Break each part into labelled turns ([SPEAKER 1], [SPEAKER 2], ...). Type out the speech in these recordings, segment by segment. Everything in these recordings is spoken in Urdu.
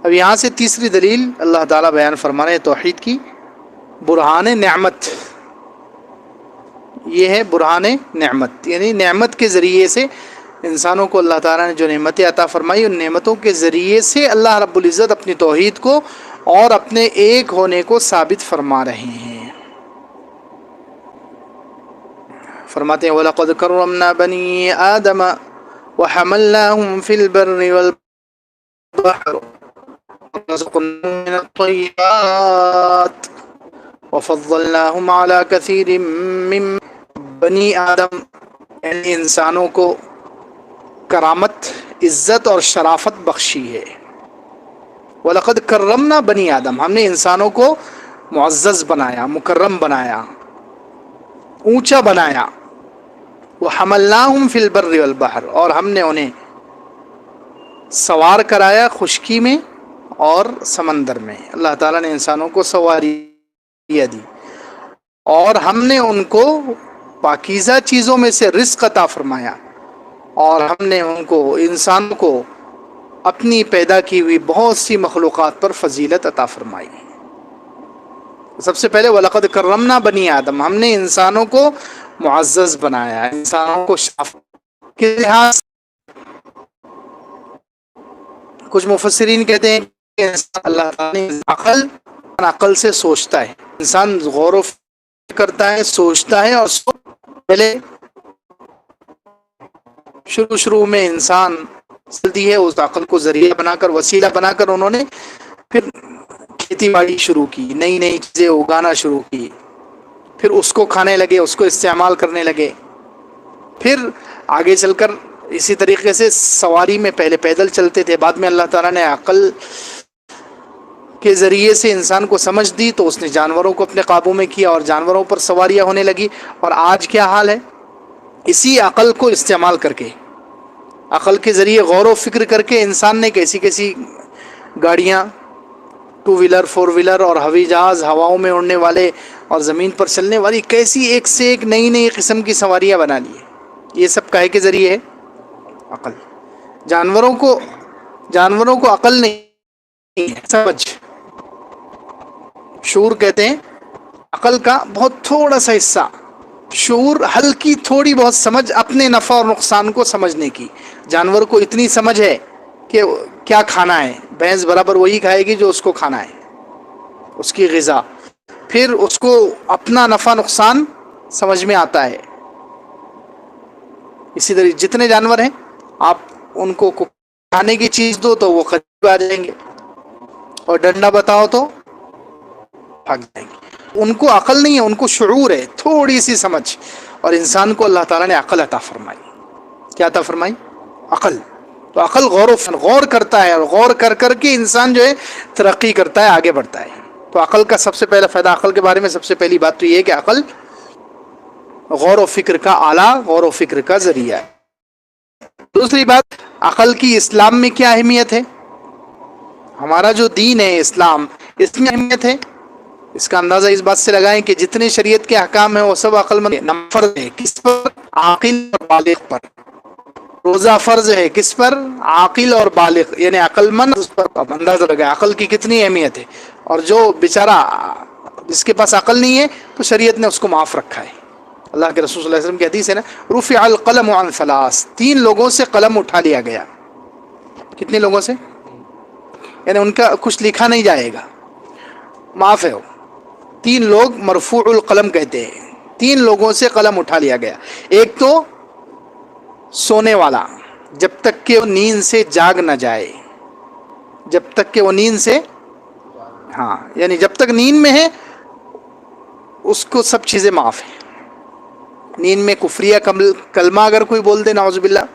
[SPEAKER 1] اب یہاں سے تیسری دلیل اللہ تعالیٰ بیان فرما رہے ہیں توحید کی، برہان نعمت. یہ ہے برہان نعمت، یعنی نعمت کے ذریعے سے انسانوں کو اللہ تعالیٰ نے جو نعمتیں عطا فرمائی، ان نعمتوں کے ذریعے سے اللہ رب العزت اپنی توحید کو اور اپنے ایک ہونے کو ثابت فرما رہے ہیں. فرماتے ہیں وَلَقَدْ كَرَّمْنَا بَنِي آدَمَ وَحَمَلْنَاهُمْ فِي الْبَرِّ وَالْبَحْرِ وَرَزَقْنَاهُمْ مِنَ الطَّيِّبَاتِ وَفَضَّلْنَاهُمْ عَلَى كَثِيرٍ مِّن بنی آدم، یعنی انسانوں کو کرامت، عزت اور شرافت بخشی ہے. وَلَقَدْ كَرَّمْنَا بنی آدم، ہم نے انسانوں کو معزز بنایا، مکرم بنایا، اونچا بنایا. وَحَمَلْنَاهُمْ فِي الْبَرِّ وَالْبَحْرِ، اور ہم نے انہیں سوار کرایا خشکی میں اور سمندر میں. اللہ تعالیٰ نے انسانوں کو سواری دی اور ہم نے ان کو پاکیزہ چیزوں میں سے رزق عطا فرمایا، اور ہم نے ان کو انسانوں کو اپنی پیدا کی ہوئی بہت سی مخلوقات پر فضیلت عطا فرمائی. سب سے پہلے وَلَقَدْ كَرَّمْنَا بنی آدم، ہم نے انسانوں کو معزز بنایا، انسانوں کو شرافت کے لحاظ. کچھ مفسرین کہتے ہیں کہ اللہ تعالیٰ نے عقل سے سوچتا ہے، انسان غور و فکر کرتا ہے، سوچتا ہے، اور پہلے شروع میں انسان دی ہے، اس عقل کو ذریعہ بنا کر، وسیلہ بنا کر انہوں نے پھر کھیتی باڑی شروع کی، نئی نئی چیزیں اگانا شروع کی، پھر اس کو کھانے لگے، اس کو استعمال کرنے لگے. پھر آگے چل کر اسی طریقے سے سواری میں پہلے پیدل چلتے تھے، بعد میں اللہ تعالیٰ نے عقل کے ذریعے سے انسان کو سمجھ دی تو اس نے جانوروں کو اپنے قابو میں کیا اور جانوروں پر سواریاں ہونے لگی. اور آج کیا حال ہے؟ اسی عقل کو استعمال کر کے، عقل کے ذریعے غور و فکر کر کے انسان نے کیسی گاڑیاں، 2 ویلر 4 ویلر اور ہوائی جہاز، ہواؤں میں اڑنے والے اور زمین پر چلنے والی کیسی ایک سے ایک نئی قسم کی سواریاں بنا لی ہے. یہ سب کاہے کے ذریعے ہے؟ عقل. جانوروں کو عقل نہیں ہے، سمجھ، شعور کہتے ہیں عقل کا بہت تھوڑا سا حصہ، شعور ہلکی تھوڑی بہت سمجھ اپنے نفع اور نقصان کو سمجھنے کی. جانور کو اتنی سمجھ ہے کہ کیا کھانا ہے، بھینس برابر وہی کھائے گی جو اس کو کھانا ہے، اس کی غذا. پھر اس کو اپنا نفع نقصان سمجھ میں آتا ہے. اسی طرح جتنے جانور ہیں، آپ ان کو کھانے کی چیز دو تو وہ قریب آ جائیں گے، اور ڈنڈا بتاؤ تو بھاگ جائیں گے. ان کو عقل نہیں ہے، ان کو شعور ہے، تھوڑی سی سمجھ. اور انسان کو اللہ تعالیٰ نے عقل عطا فرمائی. کیا عطا فرمائی؟ عقل. تو عقل غور کرتا ہے، اور غور کر کر کے انسان جو ہے ترقی کرتا ہے، آگے بڑھتا ہے. تو عقل کا سب سے پہلا فائدہ، عقل کے بارے میں سب سے پہلی بات تو یہ ہے کہ عقل غور و فکر کا آلہ، غور و فکر کا ذریعہ ہے. دوسری بات، عقل کی اسلام میں کیا اہمیت ہے؟ ہمارا جو دین ہے اسلام، اس میں اہمیت ہے. اس کا اندازہ اس بات سے لگائیں کہ جتنے شریعت کے احکام ہیں وہ سب عقل مند فرض ہے. کس پر؟ عاقل اور بالغ پر. روزہ فرض ہے کس پر؟ عاقل اور بالغ، یعنی عقل مند. اس پر اندازہ لگائیں عقل کی کتنی اہمیت ہے. اور جو بیچارہ جس کے پاس عقل نہیں ہے تو شریعت نے اس کو معاف رکھا ہے. اللہ کے رسول صلی اللہ علیہ وسلم کی حدیث ہے نا، رفع القلم عن ثلاث، 3 لوگوں سے قلم اٹھا لیا گیا. کتنے لوگوں سے؟ یعنی ان کا کچھ لکھا نہیں جائے گا، معاف ہے. 3 لوگ مرفوع القلم کہتے ہیں. 3 لوگوں سے قلم اٹھا لیا گیا. ایک تو سونے والا، جب تک کہ وہ نیند سے جاگ نہ جائے، جب تک کہ وہ نیند سے، ہاں یعنی جب تک نیند میں ہے اس کو سب چیزیں معاف ہیں. نیند میں کفریہ کلمہ اگر کوئی بول دے، نعوذ باللہ،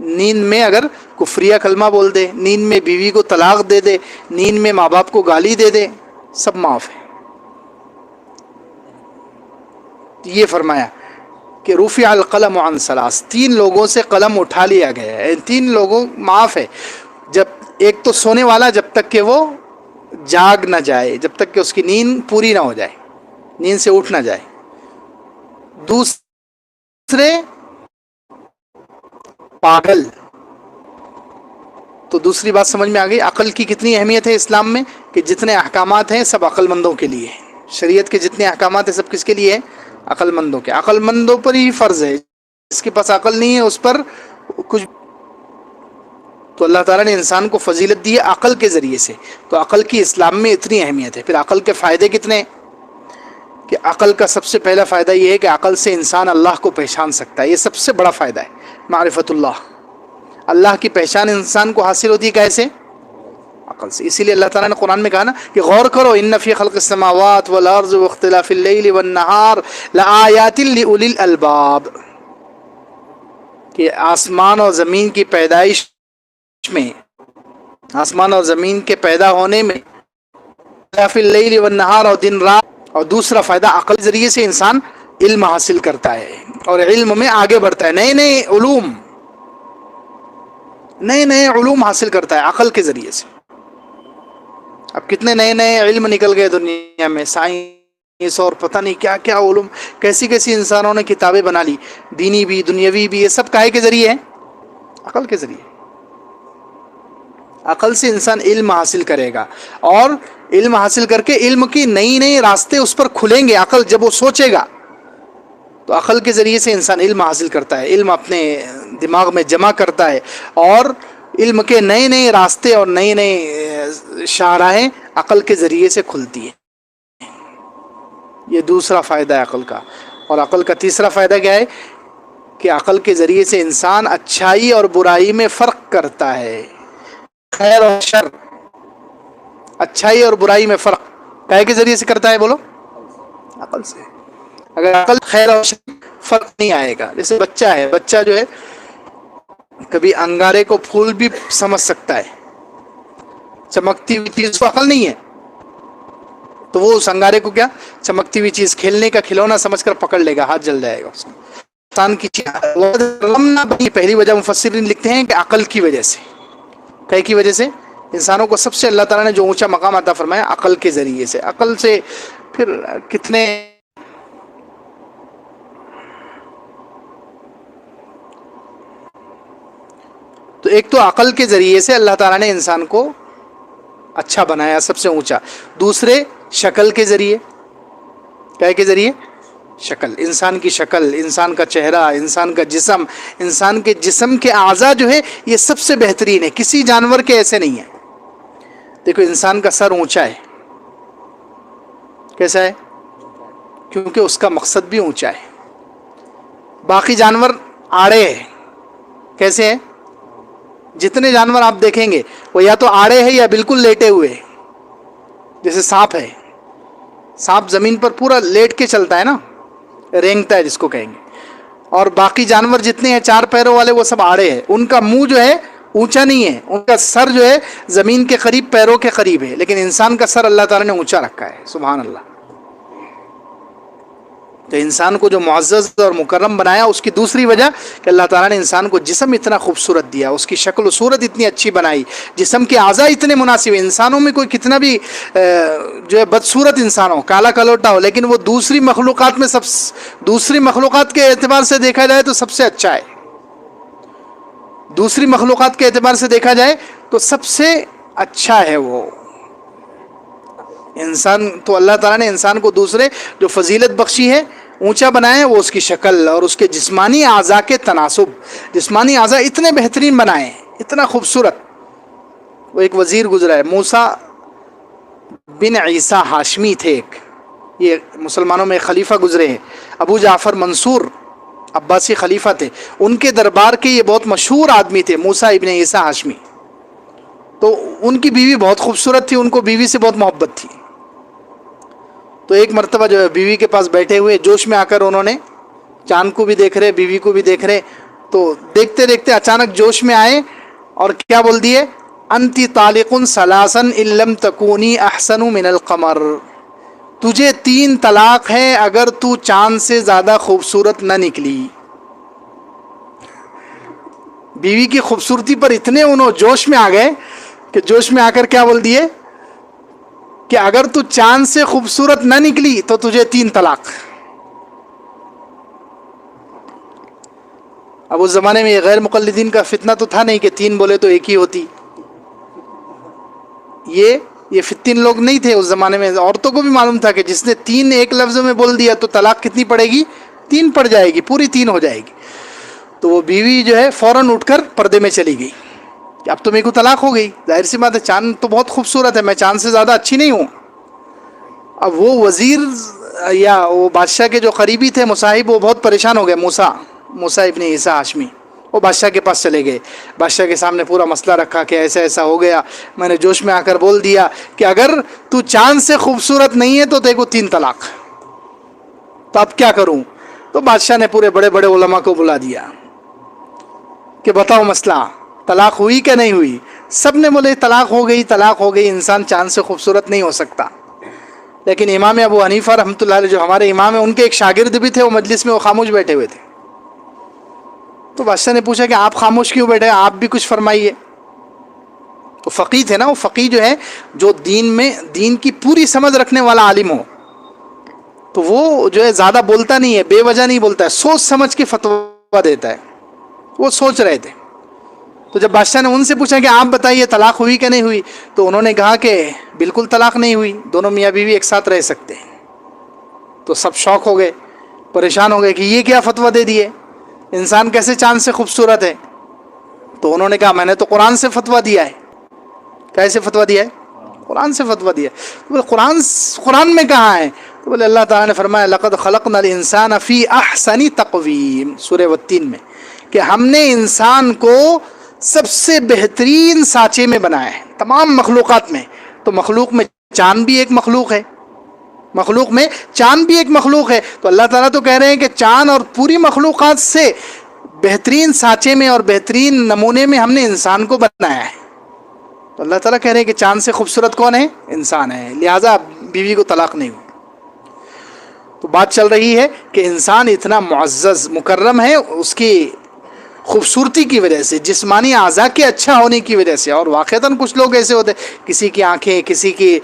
[SPEAKER 1] نیند میں اگر کفریہ کلمہ بول دے، نیند میں بیوی کو طلاق دے دے، نیند میں ماں باپ کو گالی دے دے، سب معاف ہے. یہ فرمایا کہ رفع القلم عن ثلاث، 3 لوگوں سے قلم اٹھا لیا گیا ہے. 3 لوگوں معاف ہے. جب ایک تو سونے والا، جب تک کہ وہ جاگ نہ جائے، جب تک کہ اس کی نیند پوری نہ ہو جائے، نیند سے اٹھ نہ جائے. دوسرے پاگل، تو دوسری بات سمجھ میں آ گئی عقل کی کتنی اہمیت ہے اسلام میں، کہ جتنے احکامات ہیں سب عقل مندوں کے لیے ہیں. شریعت کے جتنے احکامات ہیں سب کس کے لیے ہیں؟ عقل مندوں کے. عقل مندوں پر ہی فرض ہے، جس کے پاس عقل نہیں ہے اس پر کچھ. تو اللہ تعالیٰ نے انسان کو فضیلت دی ہے عقل کے ذریعے سے. تو عقل کی اسلام میں اتنی اہمیت ہے. پھر عقل کے فائدے کتنے ہیں؟ کہ عقل کا سب سے پہلا فائدہ یہ ہے کہ عقل سے انسان اللہ کو پہچان سکتا ہے. یہ سب سے بڑا فائدہ ہے، معرفت اللہ. اللہ کی پہچان انسان کو حاصل ہوتی ہے کیسے؟ عقل سے. اسی لیے اللہ تعالیٰ نے قرآن میں کہا نا کہ غور کرو، ان فی خلق السماوات والارض واختلاف اللیل والنہار لآیات لأولی الالباب، کہ آسمان اور زمین کی پیدائش میں، آسمان اور زمین کے پیدا ہونے میں، اختلاف اللیل والنہار اور دن رات. اور دوسرا فائدہ عقل کے ذریعے سے انسان علم حاصل کرتا ہے اور علم میں آگے بڑھتا ہے. نئے نئے علوم حاصل کرتا ہے عقل کے ذریعے سے. اب کتنے نئے نئے علم نکل گئے دنیا میں، سائنس اور پتہ نہیں کیا کیا علوم، کیسی کیسی انسانوں نے کتابیں بنا لی، دینی بھی دنیاوی بھی. یہ سب کائے کے ذریعے ہے؟ عقل کے ذریعے. عقل سے انسان علم حاصل کرے گا، اور علم حاصل کر کے علم کی نئی نئی راستے اس پر کھلیں گے. عقل جب وہ سوچے گا تو عقل کے ذریعے سے انسان علم حاصل کرتا ہے، علم اپنے دماغ میں جمع کرتا ہے، اور علم کے نئے نئے راستے اور نئے نئے شاہراہیں عقل کے ذریعے سے کھلتی ہیں. یہ دوسرا فائدہ ہے عقل کا. اور عقل کا تیسرا فائدہ کیا ہے؟ کہ عقل کے ذریعے سے انسان اچھائی اور برائی میں فرق کرتا ہے. خیر اور شر، اچھائی اور برائی میں فرق کائے کے ذریعے سے کرتا ہے؟ بولو، عقل سے. اگر عقل خیر اور شر فرق نہیں آئے گا. جیسے بچہ ہے، بچہ جو ہے کبھی انگارے کو پھول بھی سمجھ سکتا ہے، چمکتی ہوئی چیز کو عقل نہیں ہے تو وہ اس انگارے کو کیا چمکتی ہوئی چیز، کھیلنے کا کھلونا سمجھ کر پکڑ لے گا، ہاتھ جل جائے گا اس کو. انسان کی چیز پہلی وجہ مفسرین لکھتے ہیں کہ عقل کی وجہ سے. کئی کی وجہ سے انسانوں کو سب سے اللہ تعالیٰ نے جو اونچا مقام عطا فرمایا عقل کے ذریعے سے. عقل سے پھر کتنے تو ایک تو عقل کے ذریعے سے اللہ تعالیٰ نے انسان کو اچھا بنایا سب سے اونچا. دوسرے شکل کے ذریعے. کیا کے ذریعے؟ شکل، انسان کی شکل، انسان کا چہرہ، انسان کا جسم. انسان کے جسم کے اعضاء جو ہے یہ سب سے بہترین ہے، کسی جانور کے ایسے نہیں ہیں. دیکھو انسان کا سر اونچا ہے. کیسا ہے؟ کیونکہ اس کا مقصد بھی اونچا ہے. باقی جانور آڑے ہیں. کیسے ہیں؟ جتنے جانور آپ دیکھیں گے وہ یا تو آڑے ہیں یا بالکل لیٹے ہوئے ہیں. جیسے سانپ ہے، سانپ زمین پر پورا لیٹ کے چلتا ہے نا، رینگتا ہے جس کو کہیں گے. اور باقی جانور جتنے ہیں چار پیروں والے وہ سب آڑے ہیں. ان کا منہ جو ہے اونچا نہیں ہے، ان کا سر جو ہے زمین کے قریب، پیروں کے قریب ہے. لیکن انسان کا سر اللہ تعالیٰ نے اونچا رکھا ہے. سبحان اللہ. تو انسان کو جو معزز اور مکرم بنایا اس کی دوسری وجہ کہ اللہ تعالیٰ نے انسان کو جسم اتنا خوبصورت دیا، اس کی شکل و صورت اتنی اچھی بنائی، جسم کے اعضاء اتنے مناسب. انسانوں میں کوئی کتنا بھی جو ہے بدصورت انسان ہو، کالا کلوٹا ہو، لیکن وہ دوسری مخلوقات میں دوسری مخلوقات کے اعتبار سے دیکھا جائے تو سب سے اچھا ہے. دوسری مخلوقات کے اعتبار سے دیکھا جائے تو سب سے اچھا ہے وہ انسان. تو اللہ تعالیٰ نے انسان کو دوسرے جو فضیلت بخشی ہے، اونچا بنایا ہے، وہ اس کی شکل اور اس کے جسمانی اعضاء کے تناسب. جسمانی اعضاء اتنے بہترین بنائے ہیں، اتنا خوبصورت. وہ ایک وزیر گزرا ہے، موسیٰ بن عیسیٰ ہاشمی تھے ایک، یہ مسلمانوں میں خلیفہ گزرے ہیں. ابو جعفر منصور عباسی خلیفہ تھے. ان کے دربار کے یہ بہت مشہور آدمی تھے، موسیٰ ابن عیسیٰ ہاشمی. تو ان کی بیوی بہت خوبصورت تھی، ان کو بیوی سے بہت محبت تھی. تو ایک مرتبہ جو ہے بیوی کے پاس بیٹھے ہوئے جوش میں آ کر انہوں نے چاند کو بھی دیکھ رہے، بیوی کو بھی دیکھ رہے، تو دیکھتے دیکھتے اچانک جوش میں آئے اور کیا بول دیے؟ انتی طالق ثلاثا ان لم تکونی احسن من القمر. تجھے 3 طلاق ہے اگر تو چاند سے زیادہ خوبصورت نہ نکلی. بیوی کی خوبصورتی پر اتنے انہوں جوش میں آ گئے کہ جوش میں آ کر کیا بول دیے کہ اگر تو چاند سے خوبصورت نہ نکلی تو تجھے 3 طلاق. اب اس زمانے میں یہ غیر مقلدین کا فتنہ تو تھا نہیں کہ 3 بولے تو ایک ہی ہوتی. یہ 3 لوگ نہیں تھے اس زمانے میں. عورتوں کو بھی معلوم تھا کہ جس نے 3 ایک لفظ میں بول دیا تو طلاق کتنی پڑے گی؟ 3 پڑ جائے گی، پوری 3 ہو جائے گی. تو وہ بیوی جو ہے فوراً اٹھ کر پردے میں چلی گئی کہ اب تو میرے کو طلاق ہو گئی. ظاہر سی بات ہے، چاند تو بہت خوبصورت ہے، میں چاند سے زیادہ اچھی نہیں ہوں. اب وہ وزیر یا وہ بادشاہ کے جو قریبی تھے مصاحب، وہ بہت پریشان ہو گئے. موسیٰ ابن عیسیٰ ہاشمی، وہ بادشاہ کے پاس چلے گئے. بادشاہ کے سامنے پورا مسئلہ رکھا کہ ایسا ایسا ہو گیا، میں نے جوش میں آ کر بول دیا کہ اگر تو چاند سے خوبصورت نہیں ہے تو دیکھو 3 طلاق، تو اب کیا کروں؟ تو بادشاہ نے پورے بڑے بڑے علماء کو بلا دیا کہ بتاؤ مسئلہ، طلاق ہوئی کہ نہیں ہوئی؟ سب نے بولے طلاق ہو گئی، طلاق ہو گئی، انسان چاند سے خوبصورت نہیں ہو سکتا. لیکن امام ابو حنیفہ رحمۃ اللہ علیہ جو ہمارے امام ہیں، ان کے ایک شاگرد بھی تھے، وہ مجلس میں وہ خاموش بیٹھے ہوئے تھے. تو بادشاہ نے پوچھا کہ آپ خاموش کیوں بیٹھے، آپ بھی کچھ فرمائیے. تو فقیہ تھے نا، وہ فقیہ جو ہے جو دین کی پوری سمجھ رکھنے والا عالم ہو، تو وہ جو ہے زیادہ بولتا نہیں ہے، بے وجہ نہیں بولتا ہے، سوچ سمجھ کے فتویٰ دیتا ہے. وہ سوچ رہے تھے. تو جب بادشاہ نے ان سے پوچھا کہ آپ بتائیے طلاق ہوئی کہ نہیں ہوئی، تو انہوں نے کہا کہ بالکل طلاق نہیں ہوئی، دونوں میاں بیوی ایک ساتھ رہ سکتے ہیں. تو سب شوق ہو گئے، پریشان ہو گئے کہ یہ کیا فتویٰ دے دیے، انسان کیسے چاند سے خوبصورت ہے؟ تو انہوں نے کہا میں نے تو قرآن سے فتویٰ دیا ہے. کیسے فتویٰ دیا ہے؟ قرآن سے فتویٰ دیا ہے. قرآن میں کہاں ہے؟ تو بولے اللہ تعالیٰ نے فرمایا لقد خلقنا الانسان فی احسن تقویم، سورہ والتین میں، کہ ہم نے انسان کو سب سے بہترین سانچے میں بنایا ہے تمام مخلوقات میں. تو مخلوق میں چاند بھی ایک مخلوق ہے، مخلوق میں چاند بھی ایک مخلوق ہے. تو اللہ تعالیٰ تو کہہ رہے ہیں کہ چاند اور پوری مخلوقات سے بہترین سانچے میں اور بہترین نمونے میں ہم نے انسان کو بنایا ہے. تو اللہ تعالیٰ کہہ رہے ہیں کہ چاند سے خوبصورت کون ہے؟ انسان ہے، لہٰذا بیوی کو طلاق نہیں ہوئی. تو بات چل رہی ہے کہ انسان اتنا معزز مکرم ہے اس کی خوبصورتی کی وجہ سے، جسمانی اعضاء کے اچھا ہونے کی وجہ سے. اور واقعتاً کچھ لوگ ایسے ہوتے ہیں، کسی کی آنکھیں، کسی کی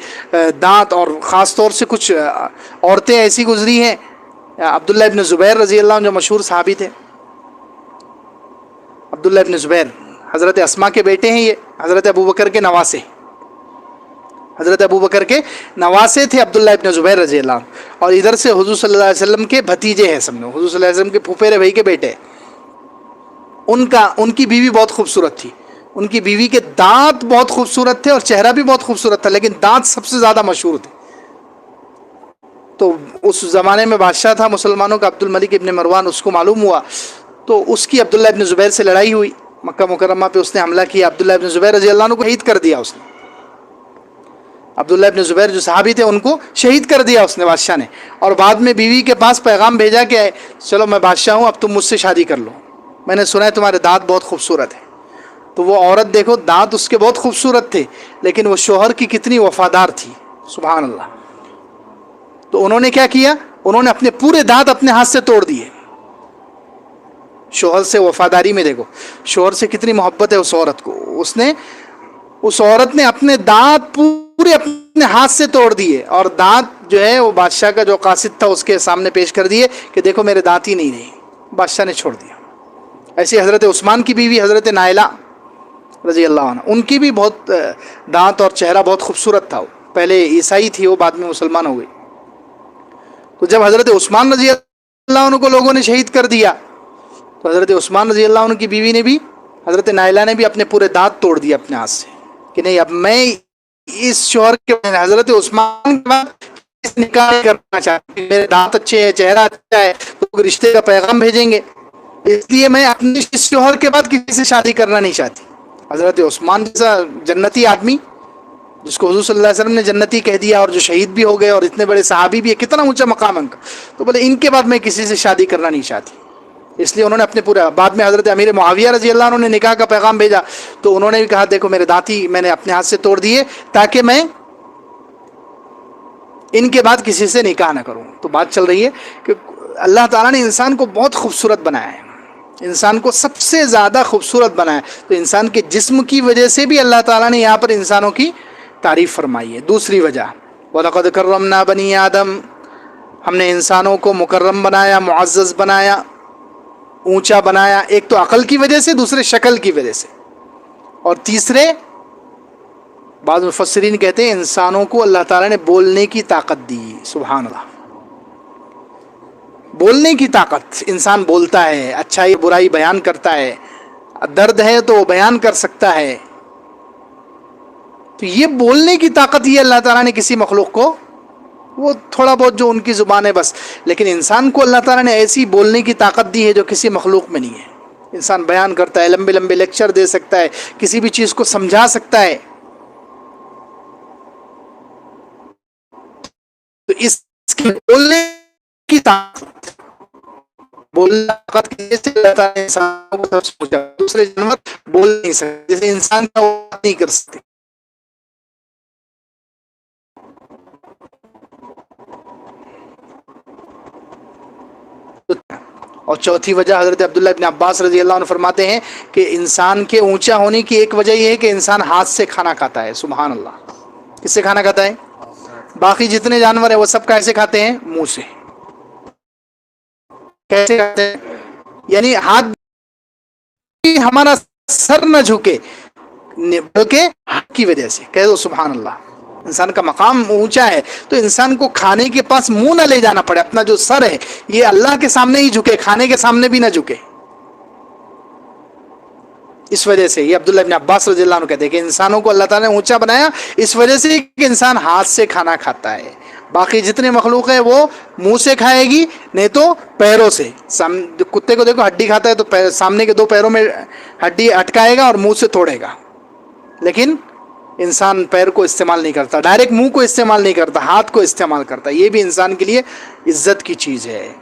[SPEAKER 1] دانت، اور خاص طور سے کچھ عورتیں ایسی گزری ہیں. عبداللہ ابن زبیر رضی اللہ عنہ جو مشہور صحابی تھے، عبداللہ ابن زبیر حضرت اسما کے بیٹے ہیں، یہ حضرت ابوبکر کے نواسے، حضرت ابوبکر کے نواسے تھے عبداللہ ابن زبیر رضی اللہ عنہ. اور ادھر سے حضور صلی اللہ علیہ وسلم کے بھتیجے ہیں، سمجھو حضور صلی اللہ علیہ وسلم کے پھوپھیرے بھائی کے بیٹے. ان کی بیوی بہت خوبصورت تھی. ان کی بیوی کے دانت بہت خوبصورت تھے اور چہرہ بھی بہت خوبصورت تھا، لیکن دانت سب سے زیادہ مشہور تھے. تو اس زمانے میں بادشاہ تھا مسلمانوں کا عبد الملک ابن مروان، اس کو معلوم ہوا تو اس کی عبداللہ ابن زبیر سے لڑائی ہوئی. مکہ مکرمہ پہ اس نے حملہ کیا، عبداللہ ابن زبیر رضی اللہ عنہ کو شہید کر دیا اس نے. عبداللہ ابن زبیر جو صحابی تھے ان کو شہید کر دیا اس نے، بادشاہ نے. اور بعد میں بیوی کے پاس پیغام بھیجا کہ چلو میں بادشاہ ہوں، اب تم مجھ سے شادی کر لو، میں نے سنا ہے تمہارے دانت بہت خوبصورت ہے. تو وہ عورت دیکھو، دانت اس کے بہت خوبصورت تھے لیکن وہ شوہر کی کتنی وفادار تھی، سبحان اللہ. تو انہوں نے کیا کیا، انہوں نے اپنے پورے دانت اپنے ہاتھ سے توڑ دیے. شوہر سے وفاداری میں دیکھو شوہر سے کتنی محبت ہے اس عورت کو. اس عورت نے اپنے دانت پورے اپنے ہاتھ سے توڑ دیے، اور دانت جو ہے وہ بادشاہ کا جو قاصد تھا اس کے سامنے پیش کر دیے کہ دیکھو میرے دانت ہی نہیں رہے. بادشاہ نے چھوڑ دیا. ایسی حضرت عثمان کی بیوی حضرت نائلہ رضی اللہ عنہ، ان کی بھی بہت دانت اور چہرہ بہت خوبصورت تھا. پہلے عیسائی تھی وہ، بعد میں مسلمان ہو گئی. تو جب حضرت عثمان رضی اللہ عنہ کو لوگوں نے شہید کر دیا تو حضرت عثمان رضی اللہ عنہ کی بیوی نے بھی، حضرت نائلہ نے بھی اپنے پورے دانت توڑ دیے اپنے ہاتھ سے کہ نہیں اب میں اس شوہر کے حضرت عثمان کے بعد نکاح کرنا چاہتی ہوں، میرے دانت اچھے ہیں، چہرہ اچھا ہے، تو رشتے کا پیغام بھیجیں گے، اس لیے میں اپنے اس شوہر کے بعد کسی سے شادی کرنا نہیں چاہتی. حضرت عثمان جیسا جنتی آدمی جس کو حضور صلی اللہ علیہ وسلم نے جنتی کہہ دیا اور جو شہید بھی ہو گئے اور اتنے بڑے صحابی بھی ہے، کتنا اونچا مقام ان کا، تو بولے ان کے بعد میں کسی سے شادی کرنا نہیں چاہتی. اس لیے انہوں نے اپنے پورے، بعد میں حضرت امیر معاویہ رضی اللہ عنہ نے نکاح کا پیغام بھیجا تو انہوں نے بھی کہا دیکھو میرے دانتی میں نے اپنے ہاتھ سے توڑ دیے تاکہ میں ان کے بعد کسی سے نکاح نہ کروں. تو بات چل رہی ہے کہ اللہ تعالیٰ نے انسان کو بہت خوبصورت بنایا ہے، انسان کو سب سے زیادہ خوبصورت بنایا. تو انسان کے جسم کی وجہ سے بھی اللہ تعالیٰ نے یہاں پر انسانوں کی تعریف فرمائی ہے. دوسری وجہ وَلَقَدْ كَرَّمْنَا بَنِي آدم، ہم نے انسانوں کو مکرم بنایا، معزز بنایا، اونچا بنایا. ایک تو عقل کی وجہ سے، دوسرے شکل کی وجہ سے، اور تیسرے بعض مفسرین کہتے ہیں انسانوں کو اللہ تعالیٰ نے بولنے کی طاقت دی. سبحان اللہ. بولنے کی طاقت. انسان بولتا ہے، اچھائی برائی بیان کرتا ہے، درد ہے تو وہ بیان کر سکتا ہے. تو یہ بولنے کی طاقت یہ اللہ تعالیٰ نے کسی مخلوق کو، وہ تھوڑا بہت جو ان کی زبان ہے بس، لیکن انسان کو اللہ تعالیٰ نے ایسی بولنے کی طاقت دی ہے جو کسی مخلوق میں نہیں ہے. انسان بیان کرتا ہے، لمبے لمبے لیکچر دے سکتا ہے، کسی بھی چیز کو سمجھا سکتا ہے. تو اس کی بولنے کی طاقت، بولنے کی طاقت کی وجہ سے اللہ تعالیٰ نے انسانوں کو سب سمجھا. دوسرے جانور بول نہیں سکتے، جیسے انسان کا وہ بات نہیں کر سکتے. اور چوتھی وجہ حضرت عبداللہ ابن عباس رضی اللہ عنہ فرماتے ہیں کہ انسان کے اونچا ہونے کی ایک وجہ یہ ہے کہ انسان ہاتھ سے کھانا کھاتا ہے. سبحان اللہ. کس سے کھانا کھاتا ہے؟ باقی جتنے جانور ہیں وہ سب کیسے کھاتے ہیں؟ منہ سے. کیسے کھاتے ہیں؟ یعنی ہاتھ ہمارا سر نہ جھکے بلکہ ہاتھ کی وجہ سے. کہہ دو سبحان اللہ. انسان کا مقام اونچا ہے تو انسان کو کھانے کے پاس منہ نہ لے جانا پڑے. اپنا جو سر ہے یہ اللہ کے سامنے ہی جھکے، کھانے کے سامنے بھی نہ جھکے. اس وجہ سے یہ عبداللہ ابن عباس رضی اللہ عنہ کہتے ہیں کہ انسانوں کو اللہ تعالیٰ نے اونچا بنایا اس وجہ سے کہ انسان ہاتھ سے کھانا کھاتا ہے. باقی جتنے مخلوق ہیں وہ منہ سے کھائے گی، نہیں تو پیروں سے. کتے کو دیکھو ہڈی کھاتا ہے تو سامنے کے دو پیروں میں ہڈی اٹکائے گا اور منہ سے توڑے گا، لیکن انسان پیر کو استعمال نہیں کرتا، ڈائریکٹ منہ کو استعمال نہیں کرتا، ہاتھ کو استعمال کرتا. یہ بھی انسان کے لیے عزت کی چیز ہے.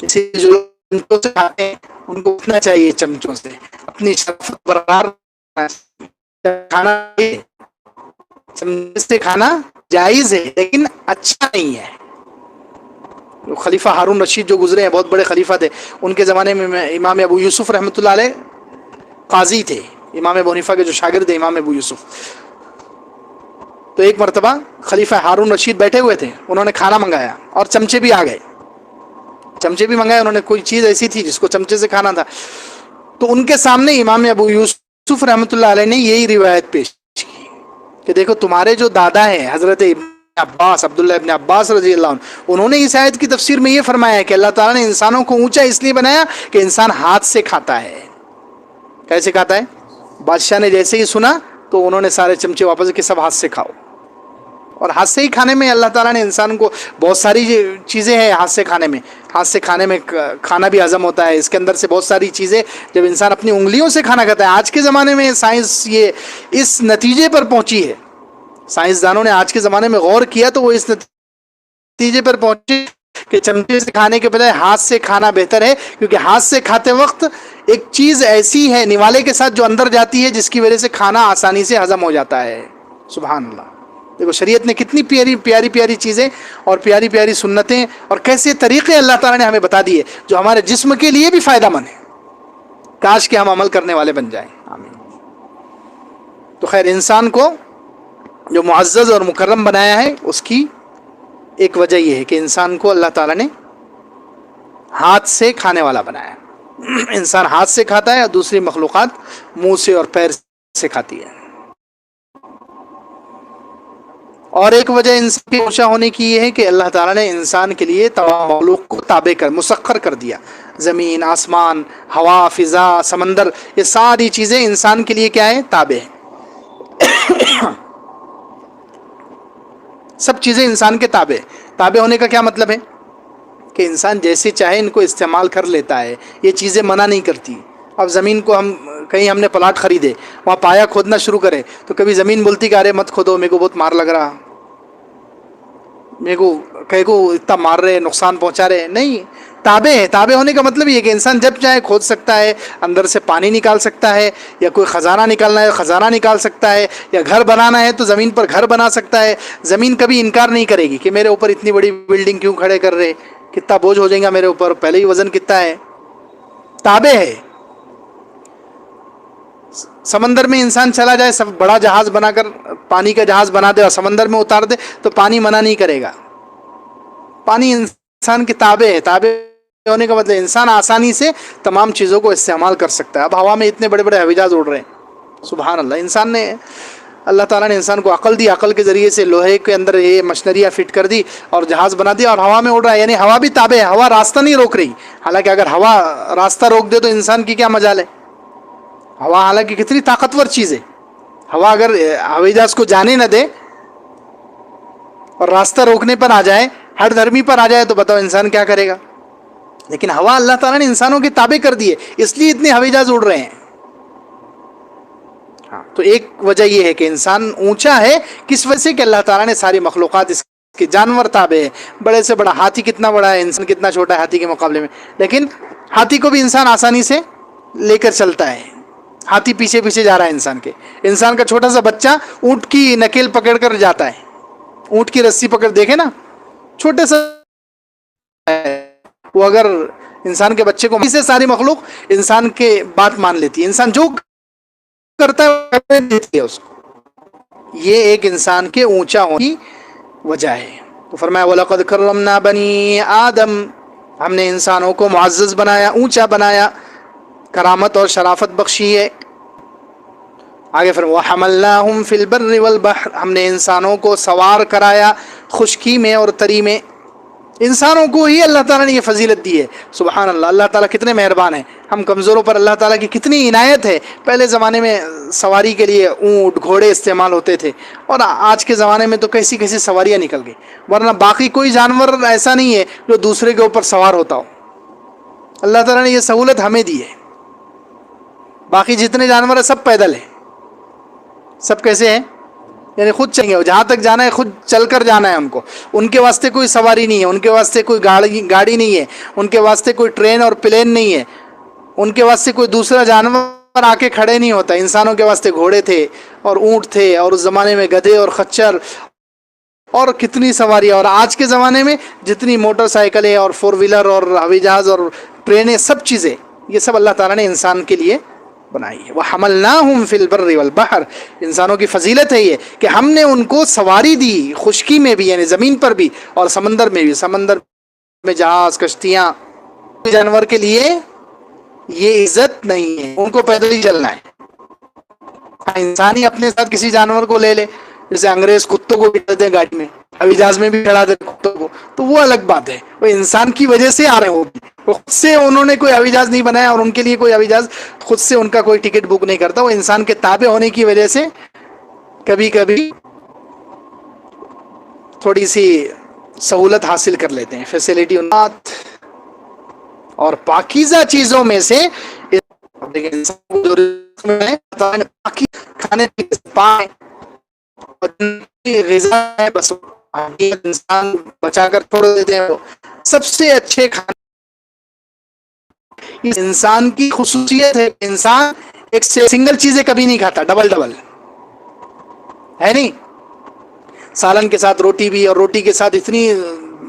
[SPEAKER 1] اسی لیے جو چمچوں سے کھاتے ہیں ان کو اٹھنا چاہیے چمچوں سے، اپنی شرافت برقرار کھانا. چمچ سے کھانا جائز ہے لیکن اچھا نہیں ہے. خلیفہ ہارون رشید جو گزرے ہیں، بہت بڑے خلیفہ تھے. ان کے زمانے میں امام ابو یوسف رحمۃ اللہ علیہ قاضی تھے. امام ابو حنیفہ کے جو شاگرد تھے امام ابو یوسف. تو ایک مرتبہ خلیفہ ہارون رشید بیٹھے ہوئے تھے، انہوں نے کھانا منگایا اور چمچے بھی آ گئے. چمچے بھی منگائے انہوں نے، کوئی چیز ایسی تھی جس کو چمچے سے کھانا تھا. تو ان کے سامنے امام ابو یوسف رحمۃ اللہ علیہ نے یہی روایت پیش کی کہ دیکھو تمہارے جو دادا ہیں حضرت عباس، عبداللہ ابن عباس رضی اللہ عنہ، انہوں نے اس آیت کی تفسیر میں یہ فرمایا ہے کہ اللہ تعالیٰ نے انسانوں کو اونچا اس لیے بنایا کہ انسان ہاتھ سے کھاتا ہے. کیسے کھاتا ہے؟ بادشاہ نے جیسے ہی سنا تو انہوں نے سارے چمچے واپس کہ سب ہاتھ سے کھاؤ. اور ہاتھ سے ہی کھانے میں اللہ تعالیٰ نے انسان کو بہت ساری چیزیں ہیں. ہاتھ سے کھانے میں، ہاتھ سے کھانے میں کھانا بھی ہضم ہوتا ہے. اس کے اندر سے بہت ساری چیزیں جب انسان اپنی انگلیوں سے کھانا کھاتا ہے. آج کے زمانے میں سائنس یہ اس نتیجے پر پہنچی ہے، سائنسدانوں نے آج کے زمانے میں غور کیا تو وہ اس نتیجے پر پہنچے کہ چمچے سے کھانے کے بجائے ہاتھ سے کھانا بہتر ہے. کیونکہ ہاتھ سے کھاتے وقت ایک چیز ایسی ہے نوالے کے ساتھ جو اندر جاتی ہے جس کی وجہ سے کھانا آسانی سے ہضم ہو جاتا ہے. سبحان اللہ. دیکھو شریعت نے کتنی پیاری پیاری چیزیں اور پیاری پیاری سنتیں اور کیسے طریقے اللہ تعالیٰ نے ہمیں بتا دیے جو ہمارے جسم کے لیے بھی فائدہ مند ہے. کاش کہ ہم عمل کرنے والے بن جائیں. آمین. تو خیر، انسان کو جو معزز اور مکرم بنایا ہے اس کی ایک وجہ یہ ہے کہ انسان کو اللہ تعالیٰ نے ہاتھ سے کھانے والا بنایا. انسان ہاتھ سے کھاتا ہے اور دوسری مخلوقات منہ سے اور پیر سے کھاتی ہے. اور ایک وجہ انسان کے اونچا ہونے کی یہ ہے کہ اللہ تعالیٰ نے انسان کے لیے تمام مخلوق کو تابع کر مسخر کر دیا. زمین، آسمان، ہوا، فضا، سمندر، یہ ساری چیزیں انسان کے لیے کیا ہے؟ تابع ہیں. سب چیزیں انسان کے تابع. تابع ہونے کا کیا مطلب ہے؟ کہ انسان جیسے چاہے ان کو استعمال کر لیتا ہے. یہ چیزیں منع نہیں کرتی. اب زمین کو ہم نے پلاٹ خریدے، وہاں پایا کھودنا شروع کرے تو کبھی زمین بولتی کہ ارے مت کھودو، میرے کو بہت مار لگ رہا، میرے کو کہیں کو اتنا مار رہے، نقصان پہنچا رہے. نہیں، تابع ہے. تابع ہونے کا مطلب یہ کہ انسان جب چاہے کھود سکتا ہے، اندر سے پانی نکال سکتا ہے، یا کوئی خزانہ نکالنا ہے خزانہ نکال سکتا ہے، یا گھر بنانا ہے تو زمین پر گھر بنا سکتا ہے. زمین کبھی انکار نہیں کرے گی کہ میرے اوپر اتنی بڑی بلڈنگ کیوں کھڑے کر رہے، کتنا بوجھ ہو جائے گا میرے اوپر، پہلے ہی وزن کتنا ہے. تابع ہے. سمندر میں انسان چلا جائے، سب بڑا جہاز بنا کر پانی کا جہاز بنا دے اور سمندر میں اتار دے تو پانی منع نہیں کرے گا. پانی انسان کے تابع ہے. تابع ہونے کا مطلب انسان آسانی سے تمام چیزوں کو استعمال کر سکتا ہے. اب ہوا میں اتنے بڑے بڑے ہوائی جہاز اڑ رہے ہیں, سبحان اللہ. انسان نے, اللہ تعالیٰ نے انسان کو عقل دی, عقل کے ذریعے سے لوہے کے اندر یہ مشینریاں فٹ کر دی اور جہاز بنا دیا اور ہوا میں اڑ رہا ہے. یعنی ہوا بھی تابع ہے, ہوا راستہ نہیں روک رہی. حالانکہ اگر ہوا راستہ روک دے تو انسان کی کیا مجال ہے. ہوا حالانکہ کتنی طاقتور چیز ہے, ہوا اگر ہوائی جہاز کو جانے نہ دے اور راستہ روکنے پر آ جائے, ہر دھرمی پر آ جائے, تو بتاؤ انسان کیا کرے گا. لیکن ہوا اللہ تعالیٰ نے انسانوں کے تابع کر دی ہے, اس لیے اتنے ہوائی جہاز اڑ رہے ہیں. ہاں, تو ایک وجہ یہ ہے کہ انسان اونچا ہے کس وجہ سے کہ اللہ تعالیٰ نے ساری مخلوقات اس کے جانور تابع ہے. بڑے سے بڑا ہاتھی کتنا بڑا ہے, انسان کتنا چھوٹا ہے ہاتھی کے مقابلے میں, لیکن ہاتھی کو بھی انسان آسانی سے لے کر چلتا ہے. ہاتھی پیچھے پیچھے جا رہا ہے انسان کے. انسان کا چھوٹا سا بچہ اونٹ کی نکیل پکڑ کر جاتا ہے, اونٹ کی رسی پکڑ, دیکھے نا چھوٹے سا, وہ اگر انسان کے بچے کو, سے ساری مخلوق انسان کے بات مان لیتی ہے. انسان جو کرتا ہے دیتی ہے اس کو. یہ ایک انسان کے اونچا ہونے کی وجہ ہے. تو فرمایا وَلَقَدْ كَرَّمْنَا بَنِي آدم, ہم نے انسانوں کو معزز بنایا, اونچا بنایا, کرامت اور شرافت بخشی ہے. آگے فرمایا وَحَمَلْنَاهُمْ فِي الْبَرِّ وَالْبَحْرِ, ہم نے انسانوں کو سوار کرایا خشکی میں اور تری میں. انسانوں کو ہی اللہ تعالیٰ نے یہ فضیلت دی ہے. سبحان اللہ, اللہ تعالیٰ کتنے مہربان ہیں. ہم کمزوروں پر اللہ تعالیٰ کی کتنی عنایت ہے. پہلے زمانے میں سواری کے لیے اونٹ گھوڑے استعمال ہوتے تھے, اور آج کے زمانے میں تو کیسی کیسی سواریاں نکل گئی. ورنہ باقی کوئی جانور ایسا نہیں ہے جو دوسرے کے اوپر سوار ہوتا ہو. اللہ تعالیٰ نے یہ سہولت ہمیں دی ہے. باقی جتنے جانور ہیں سب پیدل ہیں. سب کیسے ہیں, یعنی خود چلیں گے, جہاں تک جانا ہے خود چل کر جانا ہے ان کو. ان کے واسطے کوئی سواری نہیں ہے, ان کے واسطے کوئی گاڑی نہیں ہے, ان کے واسطے کوئی ٹرین اور پلین نہیں ہے, ان کے واسطے کوئی دوسرا جانور آ کے کھڑے نہیں ہوتا. انسانوں کے واسطے گھوڑے تھے اور اونٹ تھے, اور اس زمانے میں گدھے اور خچر اور کتنی سواریاں. اور آج کے زمانے میں جتنی موٹر سائیکلیں اور 4 ویلر اور ہوائی جہاز اور ٹرینیں, سب چیزیں, یہ سب اللہ تعالیٰ نے انسان کے لیے بنائی ہے. وَحَمَلْنَاهُمْ فِي الْبَرِّ وَالْبَحْرِ, انسانوں کی فضیلت ہے یہ کہ ہم نے ان کو سواری دی, خشکی میں بھی یعنی زمین پر بھی, اور سمندر میں بھی. سمندر میں جہاز, کشتیاں, جانور کے لیے یہ عزت نہیں ہے, ان کو پیدل ہی چلنا ہے. انسان ہی اپنے ساتھ کسی جانور کو لے لے, جیسے انگریز کتوں کو بٹھاتے ہیں گاڑی میں, ہوائی جہاز میں بھی چڑھا دیتے کتوں کو, تو وہ الگ بات ہے. وہ انسان کی وجہ سے آ رہے ہیں, وہ خود سے انہوں نے کوئی ہوائی جہاز نہیں بنایا, اور ان کے لیے کوئی ہوائی جہاز خود سے ان کا کوئی ٹکٹ بک نہیں کرتا. وہ انسان کے تابع ہونے کی وجہ سے کبھی کبھی تھوڑی سی سہولت حاصل کر لیتے ہیں, فیسلٹی. اور پاکیزہ چیزوں میں سے کھانے پائے غذا ہے, بس انسان بچا کر چھوڑ دیتے ہیں. سب سے اچھے کھانے انسان کی خصوصیت ہے. انسان ایک سنگل چیزیں کبھی نہیں کھاتا, ڈبل ڈبل ہے نہیں. سالن کے ساتھ روٹی بھی, اور روٹی کے ساتھ اتنی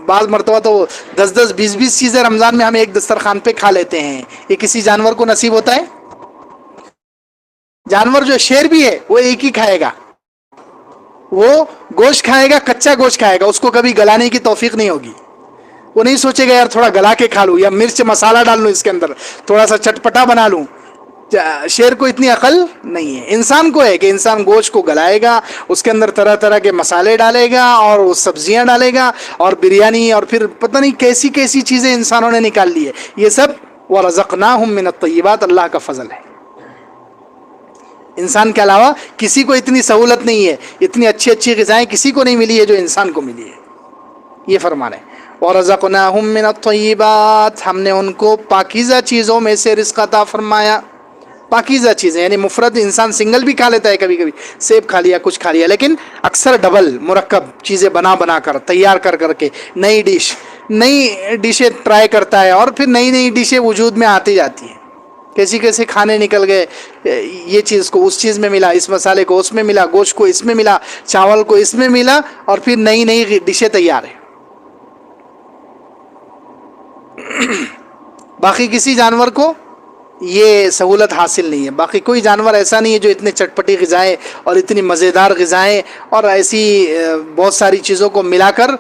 [SPEAKER 1] بعض مرتبہ تو 10 20 چیزیں رمضان میں ہم ایک دسترخوان پہ کھا لیتے ہیں. یہ کسی جانور کو نصیب ہوتا ہے؟ جانور جو شیر بھی ہے وہ ایک ہی کھائے گا, وہ گوشت کھائے گا, کچا گوشت کھائے گا, اس کو کبھی گلانے کی توفیق نہیں ہوگی. وہ نہیں سوچے گا یار تھوڑا گلا کے کھا لوں, یا مرچ مسالہ ڈال لوں اس کے اندر, تھوڑا سا چٹپٹا بنا لوں. شیر کو اتنی عقل نہیں ہے. انسان کو ہے کہ انسان گوشت کو گلائے گا, اس کے اندر طرح طرح کے مسالے ڈالے گا, اور وہ سبزیاں ڈالے گا, اور بریانی, اور پھر پتہ نہیں کیسی کیسی چیزیں انسانوں نے نکال لی ہے. یہ سب وَرَزَقْنَاهُم مِّنَ الطَّيِّبَاتِ, اللہ کا فضل ہے. انسان کے علاوہ کسی کو اتنی سہولت نہیں ہے, اتنی اچھی اچھی غذائیں کسی کو نہیں ملی ہے جو انسان کو ملی ہے. یہ فرمان ہے وَرَزَقْنَاهُم مِّنَ الطَّيِّبَاتِ, ہم نے ان کو پاکیزہ چیزوں میں سے رزق عطا فرمایا. پاکیزہ چیزیں یعنی مفرد انسان سنگل بھی کھا لیتا ہے, کبھی کبھی سیب کھا لیا, کچھ کھا لیا, لیکن اکثر ڈبل مرکب چیزیں بنا کر تیار کر کے نئی ڈشیں ٹرائی کرتا ہے, اور پھر نئی ڈشیں وجود میں آتی جاتی ہیں. کیسے کھانے نکل گئے, یہ چیز کو اس چیز میں ملا, اس مسالے کو اس میں ملا, گوشت کو اس میں ملا, چاول کو اس میں ملا, اور پھر نئی ڈشیں تیار ہیں. باقی کسی جانور کو یہ سہولت حاصل نہیں ہے. باقی کوئی جانور ایسا نہیں ہے جو اتنے چٹپٹی غذائیں اور اتنی مزیدار غذائیں اور ایسی بہت ساری چیزوں کو ملا کر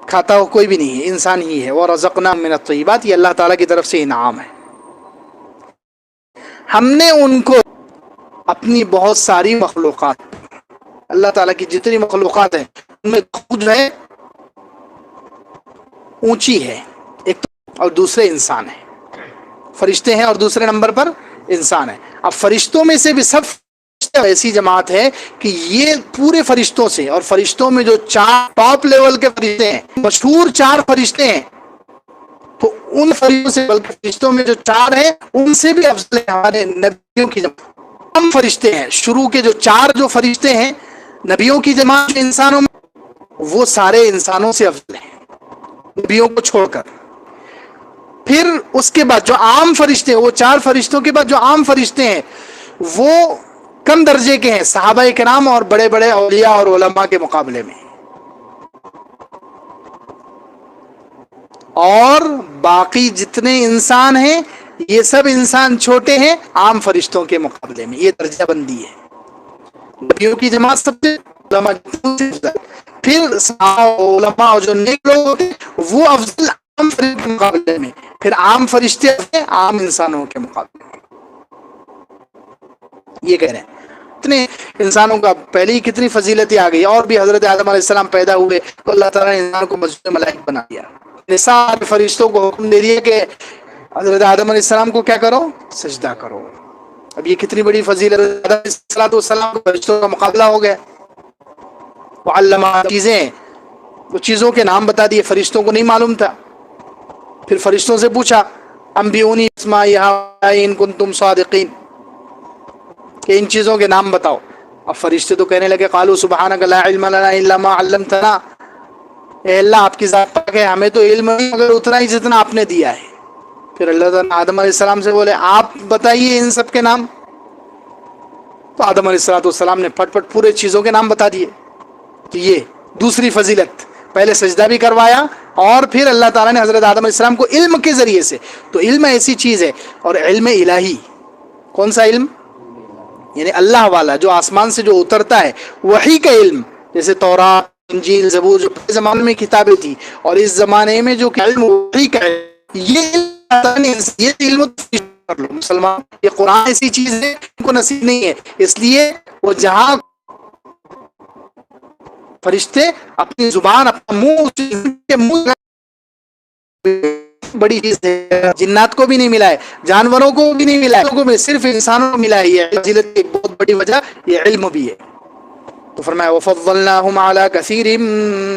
[SPEAKER 1] کھاتا ہو کوئی بھی نہیں ہے، انسان ہی ہے. وَرَزَقْنَاهُم مِّنَ الطَّيِّبَاتِ، یہ اللہ تعالیٰ کی طرف سے انعام ہے. ہم نے ان کو اپنی بہت ساری مخلوقات، اللہ تعالیٰ کی جتنی مخلوقات ہیں ان میں خود جو ہے اونچی ہے ایک تو، اور دوسرے انسان ہیں. فرشتے ہیں اور دوسرے نمبر پر انسان ہے. اب فرشتوں میں سے بھی سب ایسی جماعت ہے کہ یہ پورے فرشتوں سے، اور فرشتوں میں جو 4 ٹاپ لیول کے فرشتے ہیں، مشہور 4 فرشتے ہیں، تو ان فرشتوں سے، بلکہ فرشتوں میں جو 4 ہیں ان سے بھی افضل ہے ہمارے نبیوں کی جماعت. ہم فرشتے ہیں، شروع کے جو 4 جو فرشتے ہیں نبیوں کی جماعت جو انسانوں میں، وہ سارے انسانوں سے افضل ہیں نبیوں کو چھوڑ کر. پھر اس کے بعد جو عام فرشتے ہیں، وہ 4 فرشتوں کے بعد جو عام فرشتے ہیں وہ کم درجے کے ہیں صحابہ کرام اور بڑے بڑے اولیاء اور علماء کے مقابلے میں. اور باقی جتنے انسان ہیں یہ سب انسان چھوٹے ہیں عام فرشتوں کے مقابلے میں. یہ درجہ بندی ہے. نبیوں کی جماعت سب سے، علماء پھر صحابہ علماء اور جو نیک لوگ ہوتے وہ افضل عام فرشتوں کے مقابلے میں، پھر عام فرشتے عام انسانوں کے مقابلے میں. یہ کہہ رہے ہیں اتنے انسانوں کا پہلے ہی کتنی فضیلتیں آ گئی. اور بھی حضرت آدم علیہ السلام پیدا ہوئے تو اللہ تعالیٰ نے انسان کو مسجد ملائک بنا دیا. نساء فرشتوں کو حکم دے دیا کہ حضرت آدم علیہ السلام کو کیا کرو؟ سجدہ کرو. اب یہ کتنی بڑی فضیلت. آدم علیہ السلام کو فرشتوں کا مقابلہ ہو گیا. وعلم چیزیں، وہ چیزوں کے نام بتا دیے، فرشتوں کو نہیں معلوم تھا. پھر فرشتوں سے پوچھا انبئونی اسماء ان کنتم صادقین، کہ ان چیزوں کے نام بتاؤ. اب فرشتے تو کہنے لگے قالوا سبحانک لا علم لنا الا ما علمتنا، اے اللہ آپ کی ذات پاک ہے، ہمیں تو علم نہیں مگر اتنا ہی جتنا آپ نے دیا ہے. پھر اللہ تعالیٰ آدم علیہ السلام سے بولے آپ بتائیے ان سب کے نام. تو آدم علیہ السلام نے پھٹ پھٹ پورے چیزوں کے نام بتا دیے. تو یہ دوسری فضیلت، پہلے سجدہ بھی کروایا اور پھر اللہ تعالیٰ نے حضرت آدم علیہ السلام کو علم کے ذریعے سے. تو علم ایسی چیز ہے، اور علم الہی کون سا علم؟ یعنی اللہ والا جو آسمان سے جو اترتا ہے وحی کا علم، جیسے تورات انجیل زبور جو پہلے زمانے میں کتابیں تھی، اور اس زمانے میں جو علم وحی کا ہے، یہ علم کر لو مسلمان. یہ قرآن ایسی چیز ہے ان کو نصیب نہیں ہے، اس لیے وہ جہاں فرشتے اپنی زبان اپنا منہ بڑی چیز ہے، جنات کو بھی نہیں ملا ہے، جانوروں کو بھی نہیں ملا ہے، لوگوں میں صرف انسانوں کو ملا ہے. یہ فضیلت کی ایک بہت بڑی وجہ یہ علم بھی ہے. تو فرمایا وَفَضَّلْنَاهُمْ عَلَى كَثِيرٍ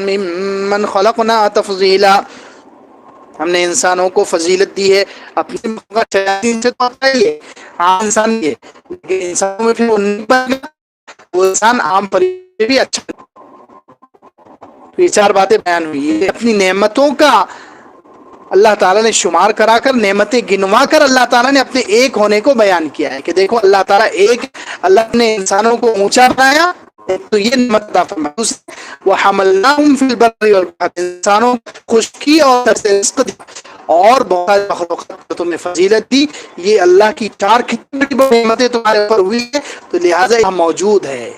[SPEAKER 1] مِّمَّنْ خَلَقْنَا تَفْضِيلًا، ہم نے انسانوں کو فضیلت دی ہے اپنی شیاطین سے. تو آتا ہی ہے عام انسان ہے، لیکن انسانوں میں پھر وہ انسان عام فرشتے بھی اچھا. یہ 4 باتیں بیان ہوئی. یہ اپنی نعمتوں کا اللہ تعالیٰ نے شمار کرا کر، نعمتیں گنوا کر اللہ تعالیٰ نے اپنے ایک ہونے کو بیان کیا ہے کہ دیکھو اللہ تعالیٰ ایک، اللہ نے انسانوں کو اونچا بنایا تو یہ نعمت عطا فرمائی. وَحَمَلْنَاهُمْ فِي الْبَرِّ وَالْبَحْرِ، انسانوں خشکی اور رزق دی اور بہت ساری مخلوقات کو تم نے فضیلت دی. یہ اللہ کی 4 کتنی بڑی نعمتیں تمہارے اوپر ہوئی ہے، تو لہٰذا یہاں موجود ہے.